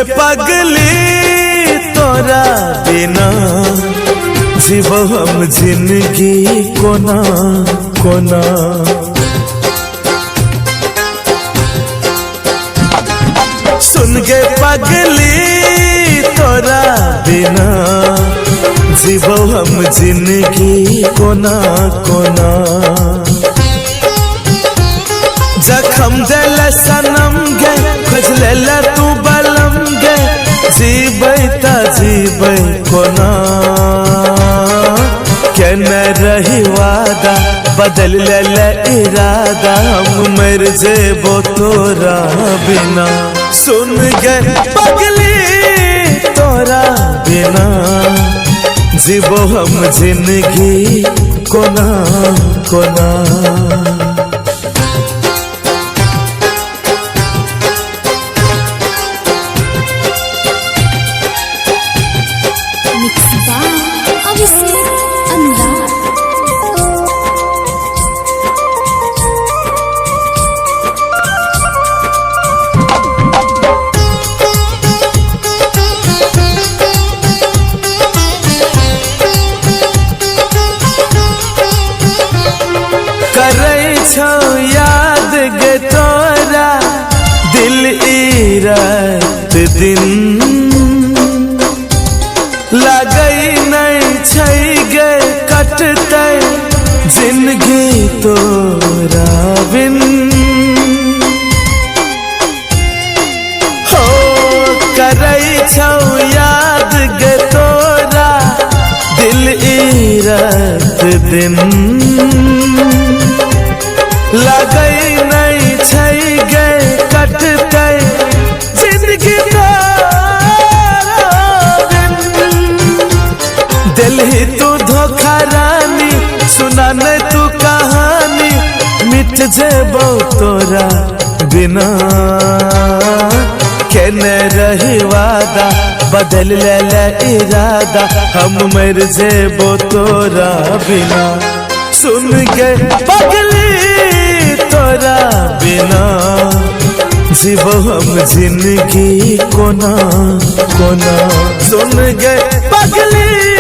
पगली तोरा बिना जीवो हम जिंदगी कोना कोना। सुन गे पगली तोरा बिना जीवो हम जिंदगी कोना कोना। जखम दिल सनम गे खोजले तू बलम गे जीबै ता जीबै कोना। केने रही वादा बदल ले इरादा हम मर जेबो तोरा बिना। सुन गे पगली तोरा बिना जीवो हम जिंदगी कोना कोना। याद गे तोरा दिल ई रात दिन लगई नहीं छै गे कटते जिंदगी तोरा बिन। हो करई छौ याद गे तोरा दिल ई रात दिन लगई नहीं छै गे कटते जिंदगी दिल ही तू धोखा रानी सुना न तू कहानी मिट जेबो तोरा बिना। केने रही वादा बदल ले इरादा हम मर जेबो तोरा बिना। सुन गे पगली तोरा बिना जीवो हम जिंदगी कोना कोना। सुन गे पगली